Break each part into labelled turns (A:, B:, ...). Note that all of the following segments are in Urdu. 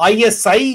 A: ISI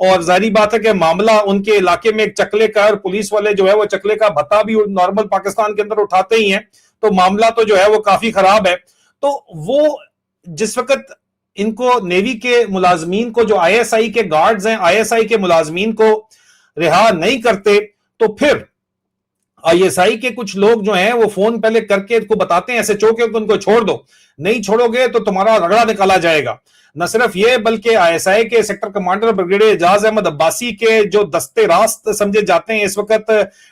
A: اور ظاہری بات ہے کہ معاملہ ان کے علاقے میں ایک چکلے کا، اور پولیس والے جو ہے وہ چکلے کا بھتا بھی نارمل پاکستان کے اندر اٹھاتے ہی ہیں، تو معاملہ تو جو ہے وہ کافی خراب ہے۔ تو وہ جس وقت ان کو نیوی کے ملازمین کو، جو آئی ایس آئی کے گارڈز ہیں، آئی ایس آئی کے ملازمین کو رہا نہیں کرتے، تو پھر آئی ایس آئی کے کچھ لوگ جو ہیں وہ فون پہلے کر کے ان کو بتاتے ہیں ایسے چوکے ان کو چھوڑ دو، نہیں چھوڑو گے تو تمہارا رگڑا نکالا جائے گا۔ نہ صرف یہ بلکہ آئی ایس آئی کے سیکٹر کمانڈر بریگیڈیئر اعجاز احمد عباسی کے جو دستے راست سمجھے جاتے ہیں اس وقت،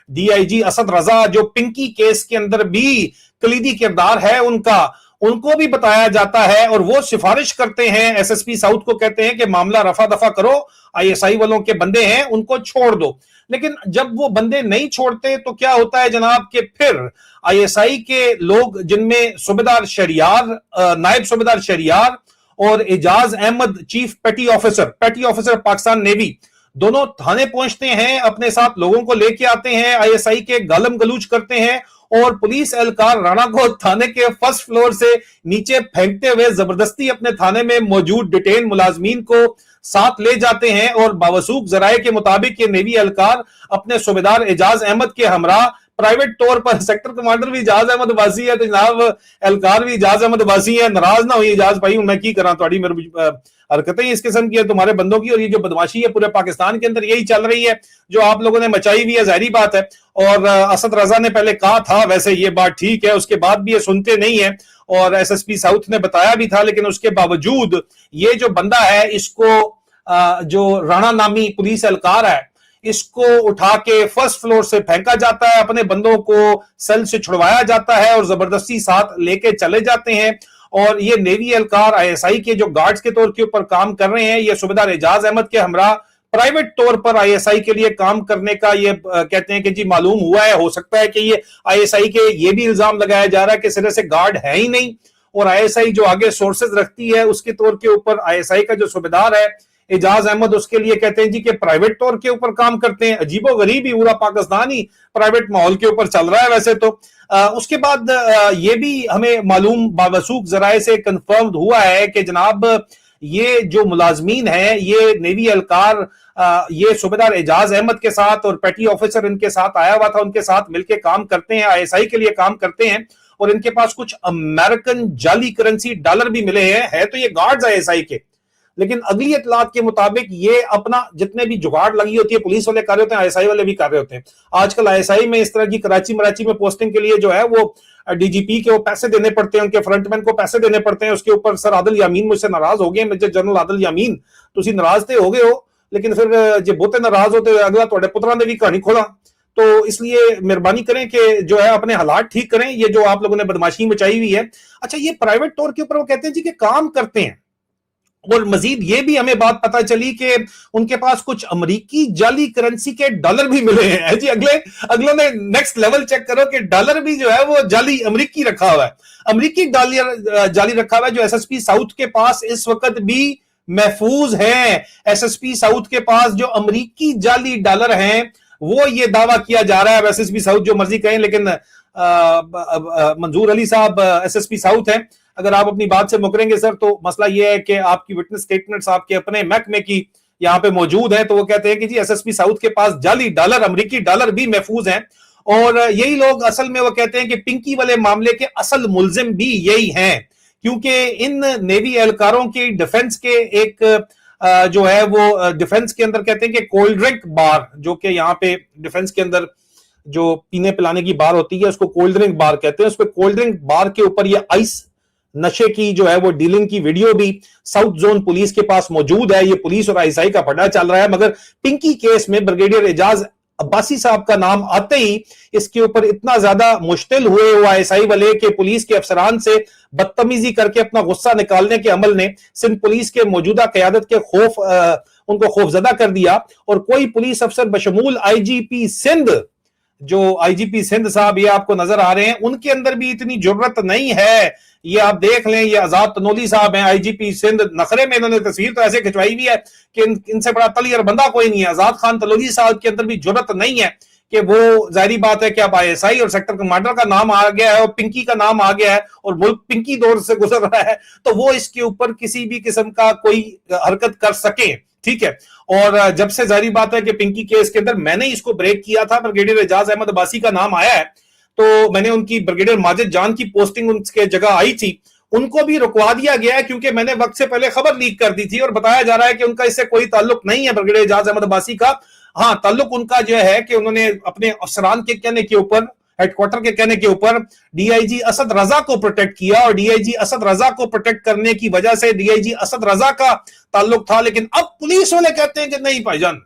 A: ڈی آئی جی اسد رضا، جو پنکی کیس کے اندر بھی کلیدی کردار ہے ان کا، ان کو بھی بتایا جاتا ہے، اور وہ سفارش کرتے ہیں ایس ایس پی ساؤتھ کو، کہتے ہیں کہ معاملہ رفع دفع کرو، آئی ایس آئی والوں کے بندے ہیں ان کو چھوڑ دو۔ لیکن جب وہ بندے نہیں چھوڑتے تو کیا ہوتا ہے جناب کہ پھر آئی ایس آئی کے لوگ، جن میں صوبیدار شہریار، نائب صوبیدار شہریار اور اعجاز احمد چیف پیٹی آفیسر پاکستان نیوی، دونوں تھانے پہنچتے ہیں، اپنے ساتھ لوگوں کو لے کے آتے ہیں، آئی ایس آئی کے گالم گلوچ کرتے ہیں، اور پولیس اہلکار رانا کو تھانے کے فرسٹ فلور سے نیچے پھینکتے ہوئے زبردستی اپنے تھانے میں موجود ڈیٹین ملازمین کو ساتھ لے جاتے ہیں، اور باوثوق ذرائع کے مطابق یہ نیوی اہلکار اپنے صوبیدار اعجاز احمد کے ہمراہ پرائیویٹ طور پر، سیکٹر کمانڈر بھی اعجاز احمد عباسی ہے تو جناب اہلکار بھی اعجاز احمد عباسی ہے، ناراض نہ ہوئی اعجاز بھائی، میں کی کراں، تھوڑی میری حرکتیں اس قسم کی ہے تمہارے بندوں کی، اور یہ جو بدماشی ہے پورے پاکستان کے اندر یہی چل رہی ہے جو آپ لوگوں نے مچائی ہوئی ہے، ظاہری بات ہے۔ اور اسد رضا نے پہلے کہا تھا ویسے یہ بات ٹھیک ہے، اس کے بعد بھی یہ سنتے نہیں ہیں، اور ایس ایس پی ساؤتھ نے بتایا بھی تھا، لیکن اس کے باوجود یہ جو بندہ ہے، اس کو جو رانا نامی پولیس اہلکار ہے، اس کو اٹھا کے فرسٹ فلور سے پھینکا جاتا ہے، اپنے بندوں کو سیل سے چھڑوایا جاتا ہے اور زبردستی ساتھ لے کے چلے جاتے ہیں۔ اور یہ نیوی اہلکار آئی ایس آئی کے جو گارڈز کے طور کے اوپر کام کر رہے ہیں، یہ صوبیدار اعجاز احمد کے ہمراہ پرائیویٹ طور پر آئی ایس آئی کے لیے کام کرنے کا یہ کہتے ہیں کہ جی معلوم ہوا ہے، ہو سکتا ہے کہ یہ آئی ایس آئی کے یہ بھی الزام لگایا جا رہا ہے کہ سرے سے گارڈ ہے ہی نہیں، اور آئی ایس آئی جو آگے سورسز رکھتی ہے اس کے طور کے اوپر آئی ایس آئی کا جو صوبیدار ہے اعجاز احمد، اس کے لیے کہتے ہیں جی کہ پرائیویٹ طور کے اوپر کام کرتے ہیں۔ عجیب و غریب ہی پورا پاکستان ہی پرائیویٹ ماحول کے اوپر چل رہا ہے ویسے تو۔ اس کے بعد یہ بھی ہمیں معلوم باوثوق ذرائع سے کنفرمڈ ہوا ہے کہ جناب یہ جو ملازمین ہیں، یہ نیوی اہلکار، یہ صوبیدار اعجاز احمد کے ساتھ اور پیٹی آفیسر ان کے ساتھ آیا ہوا تھا، ان کے ساتھ مل کے کام کرتے ہیں، آئی ایس آئی کے لیے کام کرتے ہیں، اور ان کے پاس کچھ امریکن جعلی کرنسی ڈالر بھی ملے ہیں، ہے تو یہ گارڈز آئی ایس آئی کے، لیکن اگلی اطلاعات کے مطابق یہ اپنا جتنے بھی جگاڑ لگی ہوتی ہے پولیس والے کر رہے ہوتے ہیں، آئی ایس آئی والے بھی کر رہے ہوتے ہیں۔ آج کل آئی ایس آئی میں اس طرح کی کراچی مراچی میں پوسٹنگ کے لیے جو ہے وہ ڈی جی پی کے وہ پیسے دینے پڑتے ہیں، ان کے فرنٹ مین کو پیسے دینے پڑتے ہیں، اس کے اوپر سر عادل یامین مجھ سے ناراض ہو گئے، میجر جنرل عادل یامین، تسی ناراض تے ہو گئے ہو، لیکن پھر جے بہتے ناراض ہوتے اگلا تواڈے پتراں دے بھی کہانی کھولا، تو اس لیے مہربانی کریں کہ جو ہے اپنے حالات ٹھیک کریں، یہ جو آپ لوگوں نے بدماشی مچائی ہوئی ہے۔ اچھا، یہ پرائیویٹ طور کے اوپر وہ کہتے ہیں جی کہ کام کرتے ہیں، اور مزید یہ بھی ہمیں بات پتا چلی کہ ان کے پاس کچھ امریکی جعلی کرنسی کے ڈالر بھی ملے ہیں جی۔ اگلوں نے نیکسٹ لیول چیک کرو کہ ڈالر بھی جو ہے وہ جعلی امریکی رکھا ہوا ہے، امریکی ڈالر جعلی رکھا ہوا ہے، جو ایس ایس پی ساؤتھ کے پاس اس وقت بھی محفوظ ہیں۔ ایس ایس پی ساؤتھ کے پاس جو امریکی جعلی ڈالر ہیں وہ یہ دعویٰ کیا جا رہا ہے، ایس ایس پی ساؤتھ جو مرضی کہیں، لیکن منظور علی صاحب ایس ایس پی ساؤتھ ہیں، اگر آپ اپنی بات سے مکریں گے سر تو مسئلہ یہ ہے کہ آپ کی وٹنس سٹیٹمنٹس آپ کے اپنے محکمے کی یہاں پہ موجود ہیں، تو وہ کہتے ہیں کہ جی ایس ایس پی ساؤتھ کے پاس جعلی ڈالر، امریکی ڈالر بھی محفوظ ہیں، اور یہی لوگ اصل میں وہ کہتے ہیں کہ پنکی والے معاملے کے اصل ملزم بھی یہی ہیں، کیونکہ ان نیوی اہلکاروں کی ڈیفنس کے ایک جو ہے وہ ڈیفنس کے اندر کہتے ہیں کہ کولڈ ڈرنک بار، جو کہ یہاں پہ ڈیفنس کے اندر جو پینے پلانے کی بار ہوتی ہے اس کو کولڈ ڈرنک بار کہتے ہیں، اس پہ کولڈ ڈرنک بار کے اوپر یہ آئس نشے کی جو ہے وہ ڈیلنگ کی ویڈیو بھی ساؤتھ زون پولیس کے پاس موجود ہے۔ یہ پولیس اور آئی ایس آئی کا پھڈا چل رہا ہے، مگر پنکی کیس میں بریگیڈیئر اعجاز عباسی صاحب کا نام آتے ہی اس کے اوپر اتنا زیادہ مشتعل ہوئے وہ آئی ایس آئی والے کہ پولیس کے افسران سے بدتمیزی کر کے اپنا غصہ نکالنے کے عمل نے سندھ پولیس کے موجودہ قیادت کے ان کو خوفزدہ کر دیا، اور کوئی پولیس افسر بشمول آئی جی پی سندھ، جو آئی جی پی سندھ صاحب یہ آپ کو نظر آ رہے ہیں، ان کے اندر بھی اتنی جرت نہیں ہے۔ یہ آپ دیکھ لیں، یہ آزاد تنولی صاحب ہیں آئی جی پی سندھ، نخرے میں انہوں نے تصویر تو ایسے کھچوائی بھی ہے کہ ان سے بڑا تلیار بندہ کوئی نہیں ہے۔ آزاد خان تنولی صاحب کے اندر بھی جرت نہیں ہے کہ وہ، ظاہری بات ہے کہ اب آئی ایس آئی اور سیکٹر کمانڈر کا نام آ گیا ہے اور پنکی کا نام آ گیا ہے اور ملک پنکی دور سے گزر رہا ہے، تو وہ اس کے اوپر کسی بھی قسم کا کوئی حرکت کر سکیں، ٹھیک ہے. اور جب سے ظاہری بات ہے کہ پنکی کیس کے اندر میں نے اس کو بریک کیا تھا, بریگیڈیئر اعجاز احمد عباسی کا نام آیا ہے, تو میں نے ان کی بریگیڈیئر ماجد جان کی پوسٹنگ ان کے جگہ آئی تھی, ان کو بھی رکوا دیا گیا ہے کیونکہ میں نے وقت سے پہلے خبر لیک کر دی تھی اور بتایا جا رہا ہے کہ ان کا اس سے کوئی تعلق نہیں ہے بریگیڈیئر اعجاز احمد عباسی کا. ہاں, تعلق ان کا جو ہے کہ انہوں نے اپنے افسران کے کہنے کے اوپر, ہیڈ کوارٹر کے کہنے کے اوپر ڈی آئی جی اسد رضا کو پروٹیکٹ کیا, اور ڈی آئی جی اسد رضا کو پروٹیکٹ کرنے کی وجہ سے ڈی آئی جی اسد رضا کا تعلق تھا. لیکن اب پولیس والے کہتے ہیں کہ نہیں بھائی جان,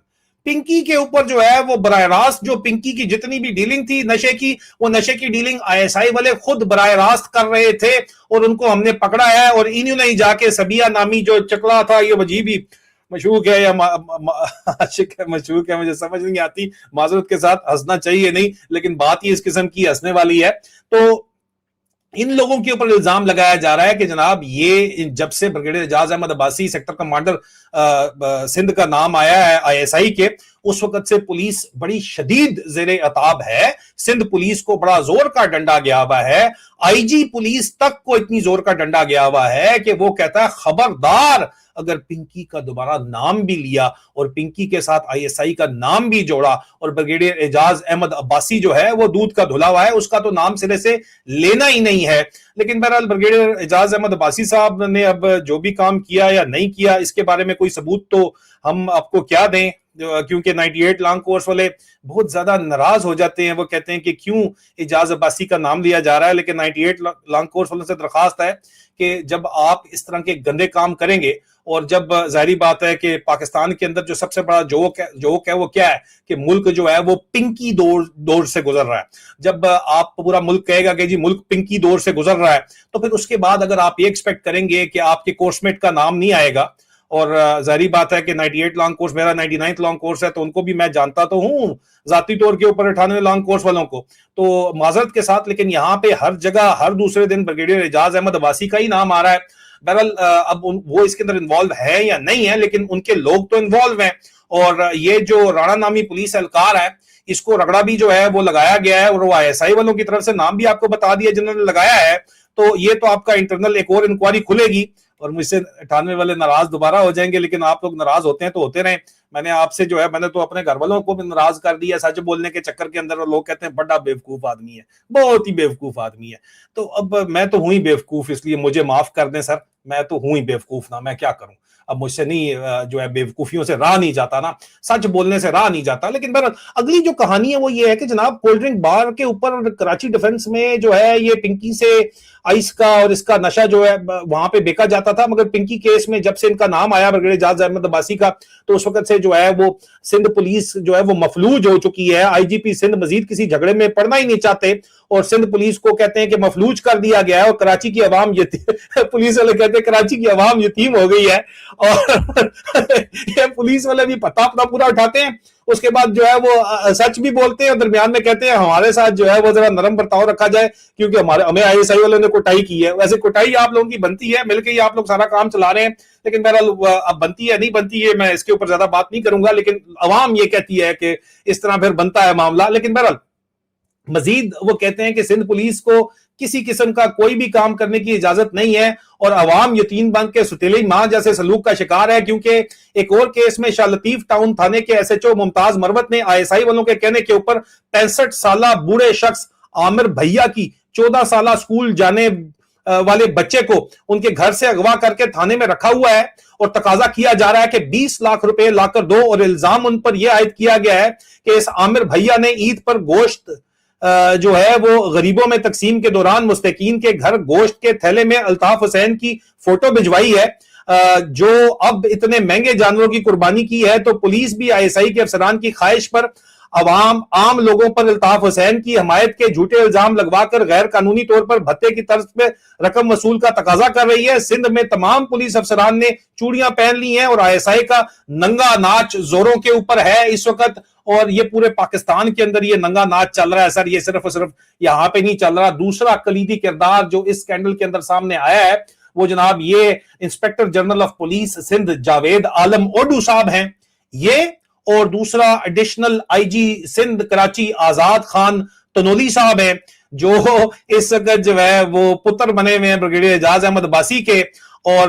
A: پنکی کے اوپر جو ہے وہ براہ راست جو پنکی کی جتنی بھی ڈیلنگ تھی نشے کی, وہ نشے کی ڈیلنگ آئی ایس آئی والے خود براہ راست کر رہے تھے اور ان کو ہم نے پکڑا ہے. اور انہوں نے جا کے سبیہ نامی جو چکلا تھا, یہ وجیب ہی مشہور ہے یا عاشق ہے, مشہور ہے, مجھے سمجھ نہیں آتی, معذرت کے ساتھ ہنسنا چاہیے نہیں, لیکن بات یہ اس قسم کی ہنسنے والی ہے. تو ان لوگوں کے اوپر الزام لگایا جا رہا ہے کہ جناب یہ جب سے بریگیڈیئر اعجاز احمد عباسی سیکٹر کمانڈر سندھ کا نام آیا ہے آئی ایس آئی کے, اس وقت سے پولیس بڑی شدید زیر عتاب ہے. سندھ پولیس کو بڑا زور کا ڈنڈا گیا ہوا ہے, آئی جی پولیس تک کو اتنی زور کا ڈنڈا گیا ہوا ہے کہ وہ کہتا ہے خبردار اگر پنکی کا دوبارہ نام بھی لیا اور پنکی کے ساتھ آئی ایس آئی کا نام بھی جوڑا, اور بریگیڈیئر اعجاز احمد عباسی جو ہے وہ دودھ کا دھلا ہوا ہے, اس کا تو نام سرے سے لینا ہی نہیں ہے. لیکن بہرحال بریگیڈیئر اعجاز احمد عباسی صاحب نے اب جو بھی کام کیا یا نہیں کیا, اس کے بارے میں کوئی ثبوت تو ہم آپ کو کیا دیں, کیونکہ 98 لانگ کورس والے بہت زیادہ ناراض ہو جاتے ہیں. وہ کہتے ہیں کہ کیوں اعجاز عباسی کا نام لیا جا رہا ہے, لیکن 98 لانگ کورس والوں سے درخواست ہے کہ جب آپ اس طرح کے گندے کام کریں گے, اور جب ظاہری بات ہے کہ پاکستان کے اندر جو سب سے بڑا جوک ہے وہ کیا ہے کہ ملک جو ہے وہ پنکی دور سے گزر رہا ہے. جب آپ پورا ملک کہے گا کہ جی ملک پنکی دور سے گزر رہا ہے, تو پھر اس کے بعد اگر آپ یہ ایکسپیکٹ کریں گے کہ آپ کے کورس میٹ کا نام نہیں آئے گا, اور ظاہری بات ہے کہ 98 لانگ کورس میرا 99 لانگ کورس ہے, تو ان کو بھی میں جانتا تو ہوں ذاتی طور کے اوپر 98 لانگ کورس والوں کو, تو معذرت کے ساتھ, لیکن یہاں پہ ہر جگہ ہر دوسرے دن بریگیڈیئر اعجاز احمد عباسی کا ہی نام آ رہا ہے. بہرحال اب وہ اس کے اندر انوالو ہے یا نہیں ہے, لیکن ان کے لوگ تو انوالو ہیں. اور یہ جو رانا نامی پولیس اہلکار ہے, اس کو رگڑا بھی جو ہے وہ لگایا گیا ہے, اور وہ آئی ایس آئی والوں کی طرف سے نام بھی آپ کو بتا دیا جنہوں نے لگایا ہے. تو یہ تو آپ کا انٹرنل ایک اور انکوائری کھلے گی, اور مجھ سے 98 والے ناراض دوبارہ ہو جائیں گے, لیکن آپ لوگ ناراض ہوتے ہیں تو ہوتے رہیں. میں نے آپ سے جو ہے, میں نے تو اپنے گھر والوں کو بھی ناراض کر دیا سچ بولنے کے چکر کے اندر, اور لوگ کہتے ہیں بڑا بیوقوف آدمی ہے, بہت ہی بیوقوف آدمی ہے. تو اب میں تو ہوں ہی بیوقوف, اس لیے مجھے معاف کر دیں سر, میں تو ہوں ہی بیوقوف نا, میں کیا کروں. اب مجھ سے نہیں جو ہے بیوقوفیوں سے راہ نہیں جاتا نا, سچ بولنے سے راہ نہیں جاتا. لیکن بہرحال اگلی جو کہانی ہے وہ یہ ہے کہ جناب کولڈ ڈرنک بار کے اوپر کراچی ڈیفنس میں جو ہے یہ پنکی سے آئس کا اور اس کا نشہ جو ہے وہاں پہ بیکا جاتا تھا, مگر پنکی کیس میں جب سے ان کا نام آیا بریگیڈیئر اعجاز احمد عباسی کا, تو اس وقت سے جو ہے وہ سندھ پولیس جو ہے وہ مفلوج ہو چکی ہے. آئی جی پی سندھ مزید کسی جھگڑے میں پڑنا ہی نہیں چاہتے, اور سندھ پولیس کو کہتے ہیں کہ مفلوج کر دیا گیا ہے, اور کراچی کی عوام پولیس والے کہتے ہیں کراچی کی عوام یتیم ہو گئی ہے. اور یہ پولیس والے بھی پتہ پورا اٹھاتے ہیں, اس کے بعد جو ہے وہ سچ بھی بولتے ہیں, اور درمیان میں کہتے ہیں ہمارے ساتھ جو ہے وہ ذرا نرم برتاؤ رکھا جائے کیونکہ ہمیں آئی ایس آئی والوں نے کوٹائی کی ہے. ویسے کوٹائی آپ لوگوں کی بنتی ہے, مل کے ہی آپ لوگ سارا کام چلا رہے ہیں, لیکن بہرحال اب بنتی ہے نہیں بنتی ہے میں اس کے اوپر زیادہ بات نہیں کروں گا, لیکن عوام یہ کہتی ہے کہ اس طرح پھر بنتا ہے معاملہ. لیکن بہرحال مزید وہ کہتے ہیں کہ سندھ پولیس کو کسی قسم کا کوئی بھی کام کرنے کی اجازت نہیں ہے, اور عوام یتیم بن کے ستیلی ماں جیسے سلوک کا شکار ہے. کیونکہ ایک اور کیس میں شاہ لطیف ٹاؤن تھانے کے ایس ایچ او ممتاز مروت نے آئی ایس آئی والوں کے کہنے کے اوپر 65 سالہ بوڑھے شخص عامر بھیا کی 14 سالہ سکول جانے والے بچے کو ان کے گھر سے اغوا کر کے تھانے میں رکھا ہوا ہے, اور تقاضا کیا جا رہا ہے کہ 20 لاکھ روپے لا کر دو, اور الزام ان پر یہ عائد کیا گیا ہے کہ اس عامر بھیا نے عید پر گوشت جو ہے وہ غریبوں میں تقسیم کے دوران مستحقین کے گھر گوشت کے تھیلے میں الطاف حسین کی فوٹو بھجوائی ہے, جو اب اتنے مہنگے جانوروں کی قربانی کی ہے. تو پولیس بھی آئی ایس آئی کے افسران کی خواہش پر عام لوگوں پر الطاف حسین کی حمایت کے جھوٹے الزام لگوا کر غیر قانونی طور پر بھتے کی طرز پہ رقم وصول کا تقاضا کر رہی ہے. سندھ میں تمام پولیس افسران نے چوڑیاں پہن لی ہیں, اور آئی ایس آئی کا ننگا ناچ زوروں کے اوپر ہے اس وقت, اور یہ پورے پاکستان کے اندر یہ ننگا ناچ چل رہا ہے سر. یہ صرف اور صرف یہاں پہ نہیں چل رہا. دوسرا کلیدی کردار جو اس سکینڈل کے اندر سامنے آیا ہے وہ جناب یہ inspector general of police Sindh Javed Alam odo صاحب ہیں, یہ اور دوسرا ایڈیشنل آئی جی سندھ کراچی آزاد خان تنولی صاحب ہیں, جو اس وقت جو ہے وہ پتر بنے ہوئے ہیں بریگیڈیئر اعجاز احمد عباسی کے. اور